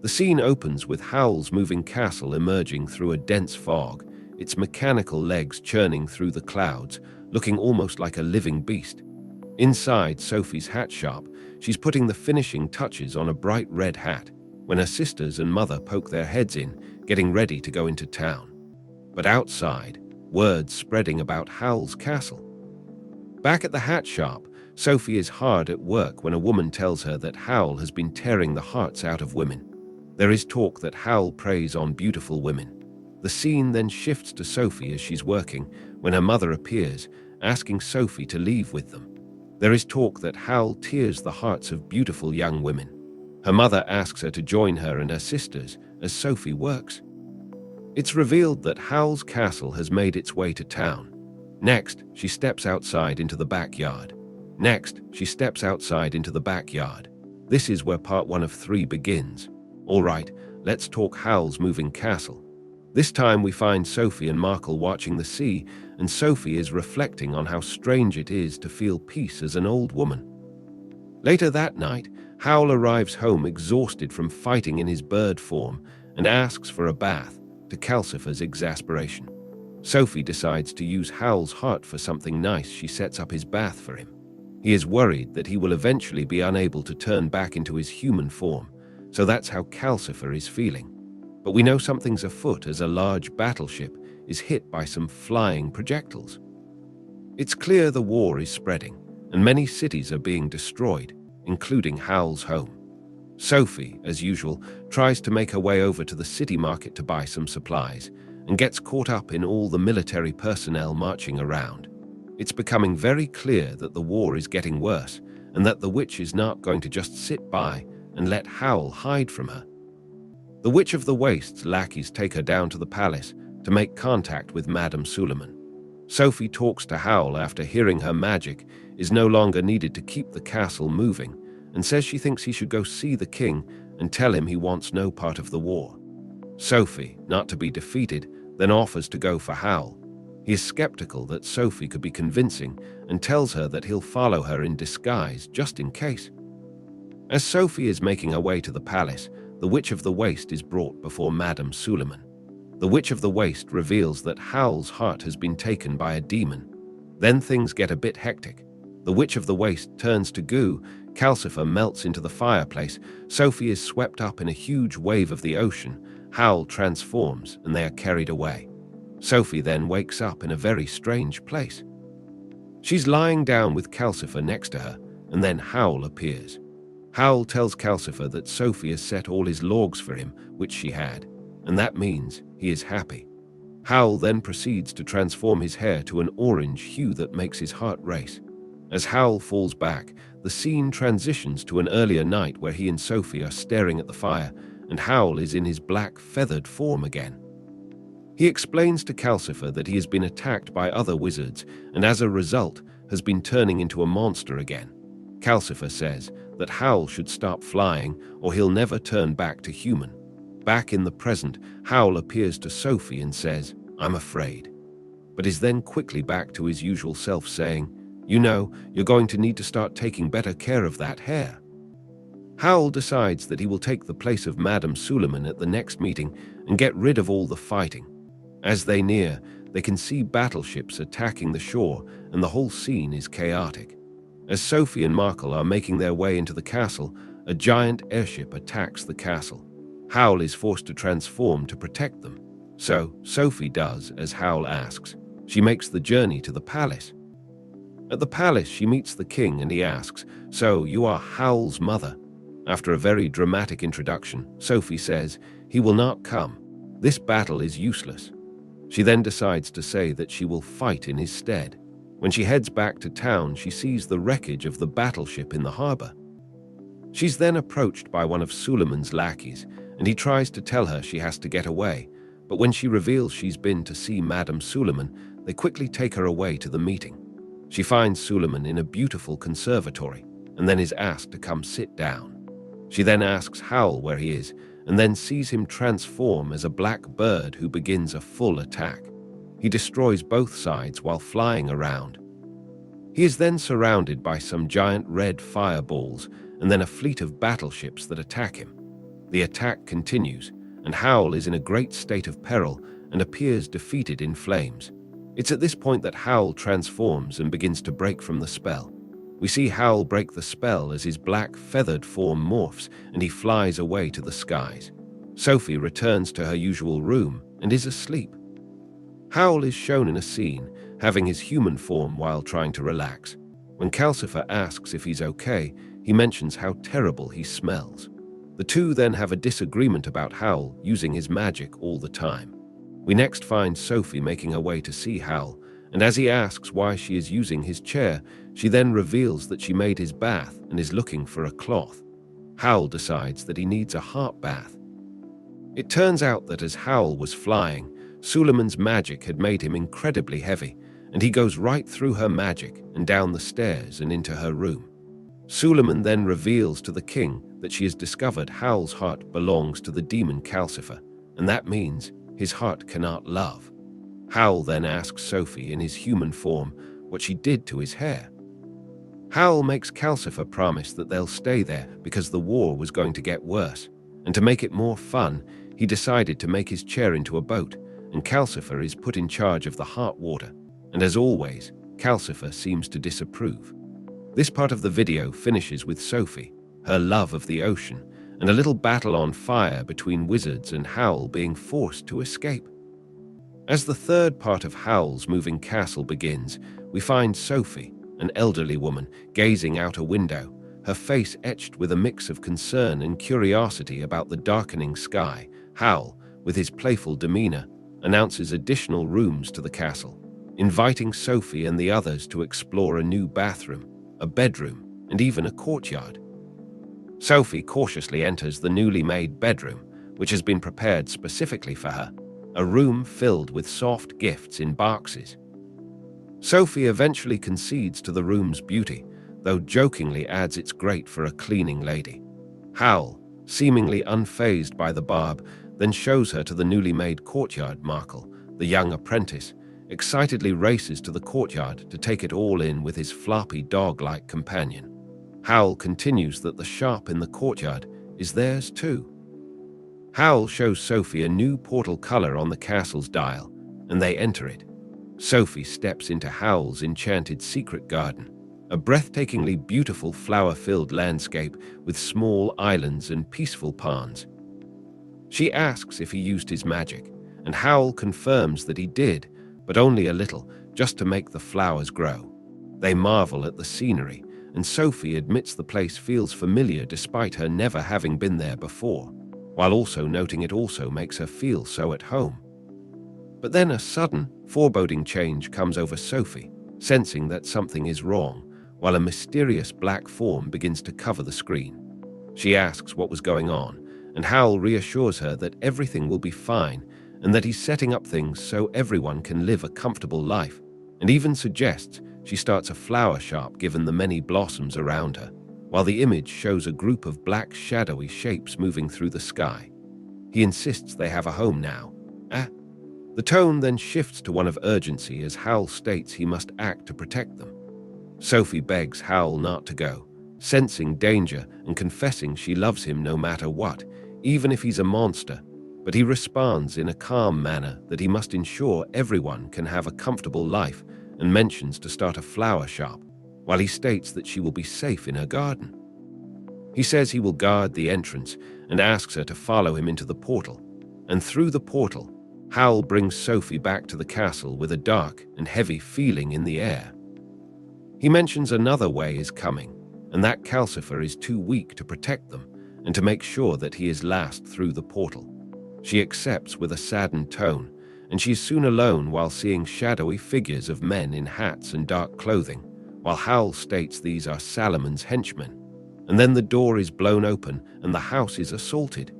The scene opens with Howl's moving castle emerging through a dense fog, its mechanical legs churning through the clouds, looking almost like a living beast. Inside Sophie's hat shop, she's putting the finishing touches on a bright red hat when her sisters and mother poke their heads in, getting ready to go into town. But outside, word's spreading about Howl's castle. Back at the hat shop, Sophie is hard at work when a woman tells her that Howl has been tearing the hearts out of women. There is talk that Howl preys on beautiful women. The scene then shifts to Sophie as she's working when her mother appears, asking Sophie to leave with them. There is talk that Howl tears the hearts of beautiful young women. Her mother asks her to join her and her sisters as Sophie works. It's revealed that Howl's castle has made its way to town. Next, she steps outside into the backyard. This is where part 1 of 3 begins. All right, let's talk Howl's moving castle. This time we find Sophie and Markle watching the sea, and Sophie is reflecting on how strange it is to feel peace as an old woman. Later that night, Howl arrives home exhausted from fighting in his bird form and asks for a bath, to Calcifer's exasperation. Sophie decides to use Howl's heart for something nice. She sets up his bath for him. He is worried that he will eventually be unable to turn back into his human form, so that's how Calcifer is feeling. But we know something's afoot as a large battleship is hit by some flying projectiles. It's clear the war is spreading, and many cities are being destroyed, including Howl's home. Sophie, as usual, tries to make her way over to the city market to buy some supplies, and gets caught up in all the military personnel marching around. It's becoming very clear that the war is getting worse, and that the witch is not going to just sit by and let Howl hide from her. The Witch of the Wast's lackeys take her down to the palace to make contact with Madame Suleiman. Sophie talks to Howl after hearing her magic is no longer needed to keep the castle moving, and says she thinks he should go see the king and tell him he wants no part of the war. Sophie, not to be defeated, then offers to go for Howl. He is skeptical that Sophie could be convincing and tells her that he'll follow her in disguise just in case. As Sophie is making her way to the palace, the Witch of the Waste is brought before Madame Suleiman. The Witch of the Waste reveals that Howl's heart has been taken by a demon. Then things get a bit hectic. The Witch of the Waste turns to goo, Calcifer melts into the fireplace, Sophie is swept up in a huge wave of the ocean, Howl transforms and they are carried away. Sophie then wakes up in a very strange place. She's lying down with Calcifer next to her, and then Howl appears. Howl tells Calcifer that Sophie has set all his logs for him, which she had, and that means he is happy. Howl then proceeds to transform his hair to an orange hue that makes his heart race. As Howl falls back, the scene transitions to an earlier night where he and Sophie are staring at the fire, and Howl is in his black feathered form again. He explains to Calcifer that he has been attacked by other wizards and as a result has been turning into a monster again. Calcifer says that Howl should stop flying or he'll never turn back to human. Back in the present, Howl appears to Sophie and says, "I'm afraid," but is then quickly back to his usual self saying, "You know, you're going to need to start taking better care of that hair." Howl decides that he will take the place of Madame Suleiman at the next meeting and get rid of all the fighting. As they near, they can see battleships attacking the shore and the whole scene is chaotic. As Sophie and Markle are making their way into the castle, a giant airship attacks the castle. Howl is forced to transform to protect them. So Sophie does as Howl asks. She makes the journey to the palace. At the palace, she meets the king and he asks, "So you are Howl's mother?" After a very dramatic introduction, Sophie says, "He will not come. This battle is useless." She then decides to say that she will fight in his stead. When she heads back to town, she sees the wreckage of the battleship in the harbor. She's then approached by one of Suleiman's lackeys, and he tries to tell her she has to get away, but when she reveals she's been to see Madame Suleiman, they quickly take her away to the meeting. She finds Suleiman in a beautiful conservatory, and then is asked to come sit down. She then asks Howl where he is, and then sees him transform as a black bird who begins a full attack. He destroys both sides while flying around. He is then surrounded by some giant red fireballs and then a fleet of battleships that attack him. The attack continues, and Howl is in a great state of peril and appears defeated in flames. It's at this point that Howl transforms and begins to break from the spell. We see Howl break the spell as his black, feathered form morphs and he flies away to the skies. Sophie returns to her usual room and is asleep. Howl is shown in a scene, having his human form while trying to relax. When Calcifer asks if he's okay, he mentions how terrible he smells. The two then have a disagreement about Howl using his magic all the time. We next find Sophie making her way to see Howl, and as he asks why she is using his chair, she then reveals that she made his bath and is looking for a cloth. Howl decides that he needs a heart bath. It turns out that as Howl was flying, Suleiman's magic had made him incredibly heavy, and he goes right through her magic and down the stairs and into her room. Suleiman then reveals to the king that she has discovered Howl's heart belongs to the demon Calcifer, and that means his heart cannot love. Howl then asks Sophie in his human form what she did to his hair. Howl makes Calcifer promise that they'll stay there because the war was going to get worse, and to make it more fun, he decided to make his chair into a boat, and Calcifer is put in charge of the heart water, and as always, Calcifer seems to disapprove. This part of the video finishes with Sophie, her love of the ocean, and a little battle on fire between wizards and Howl being forced to escape. As the third part of Howl's moving castle begins, we find Sophie, an elderly woman, gazing out a window, her face etched with a mix of concern and curiosity about the darkening sky. Howl, with his playful demeanor, announces additional rooms to the castle, inviting Sophie and the others to explore a new bathroom, a bedroom, and even a courtyard. Sophie cautiously enters the newly made bedroom, which has been prepared specifically for her, a room filled with soft gifts in boxes. Sophie eventually concedes to the room's beauty, though jokingly adds it's great for a cleaning lady. Howl, seemingly unfazed by the barb, then shows her to the newly made courtyard. Markle, the young apprentice, excitedly races to the courtyard to take it all in with his floppy dog-like companion. Howl continues that the shop in the courtyard is theirs too. Howl shows Sophie a new portal color on the castle's dial, and they enter it. Sophie steps into Howl's enchanted secret garden, a breathtakingly beautiful flower-filled landscape with small islands and peaceful ponds. She asks if he used his magic, and Howl confirms that he did, but only a little, just to make the flowers grow. They marvel at the scenery, and Sophie admits the place feels familiar despite her never having been there before, while also noting it also makes her feel so at home. But then a sudden, foreboding change comes over Sophie, sensing that something is wrong, while a mysterious black form begins to cover the screen. She asks what was going on, and Howl reassures her that everything will be fine and that he's setting up things so everyone can live a comfortable life, and even suggests she starts a flower shop given the many blossoms around her, while the image shows a group of black shadowy shapes moving through the sky. He insists they have a home now. The tone then shifts to one of urgency as Howl states he must act to protect them. Sophie begs Howl not to go, sensing danger and confessing she loves him no matter what, even if he's a monster, but he responds in a calm manner that he must ensure everyone can have a comfortable life and mentions to start a flower shop, while he states that she will be safe in her garden. He says he will guard the entrance and asks her to follow him into the portal, and through the portal, Howl brings Sophie back to the castle with a dark and heavy feeling in the air. He mentions another way is coming, and that Calcifer is too weak to protect them and to make sure that he is last through the portal. She accepts with a saddened tone, and she is soon alone while seeing shadowy figures of men in hats and dark clothing, while Howl states these are Salamon's henchmen. And then the door is blown open and the house is assaulted.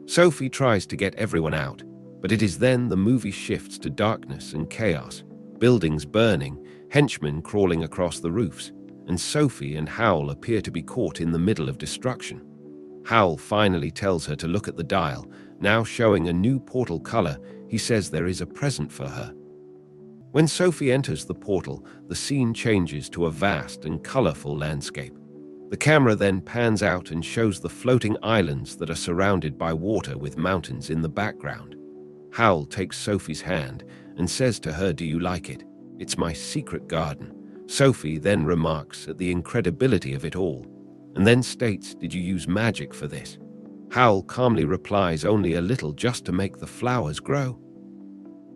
Sophie tries to get everyone out, but it is then the movie shifts to darkness and chaos, buildings burning, henchmen crawling across the roofs, and Sophie and Howl appear to be caught in the middle of destruction. Howl finally tells her to look at the dial, now showing a new portal color. He says there is a present for her. When Sophie enters the portal, the scene changes to a vast and colorful landscape. The camera then pans out and shows the floating islands that are surrounded by water with mountains in the background. Howl takes Sophie's hand and says to her, "Do you like it? It's my secret garden." Sophie then remarks at the incredibility of it all, and then states, "Did you use magic for this?" Howl calmly replies, "Only a little, just to make the flowers grow."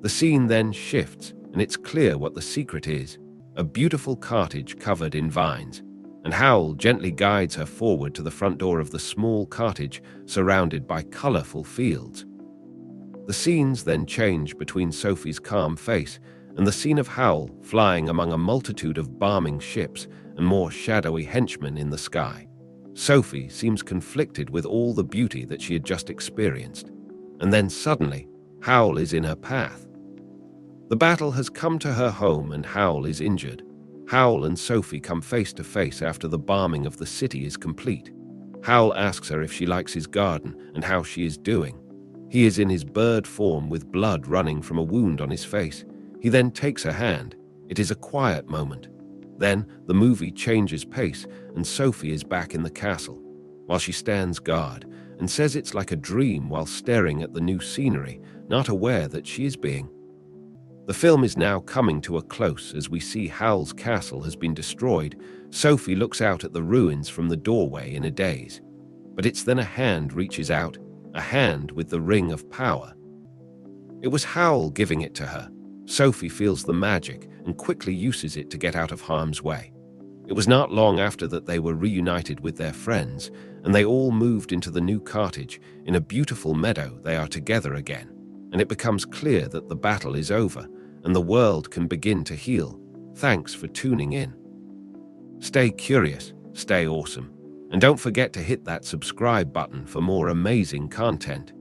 The scene then shifts, and it's clear what the secret is: a beautiful cottage covered in vines, and Howl gently guides her forward to the front door of the small cottage surrounded by colorful fields. The scenes then change between Sophie's calm face and the scene of Howl flying among a multitude of balming ships and more shadowy henchmen in the sky. Sophie seems conflicted with all the beauty that she had just experienced, and then suddenly, Howl is in her path. The battle has come to her home and Howl is injured. Howl and Sophie come face to face after the balming of the city is complete. Howl asks her if she likes his garden and how she is doing. He is in his bird form with blood running from a wound on his face. He then takes her hand. It is a quiet moment. Then the movie changes pace and Sophie is back in the castle, while she stands guard and says it's like a dream while staring at the new scenery, not aware that she is being. The film is now coming to a close as we see Howl's castle has been destroyed. Sophie looks out at the ruins from the doorway in a daze. But it's then a hand reaches out, a hand with the ring of power. It was Howl giving it to her. Sophie feels the magic and quickly uses it to get out of harm's way. It was not long after that they were reunited with their friends, and they all moved into the new cottage. In a beautiful meadow, they are together again, and it becomes clear that the battle is over and the world can begin to heal. Thanks for tuning in. Stay curious, stay awesome, and don't forget to hit that subscribe button for more amazing content.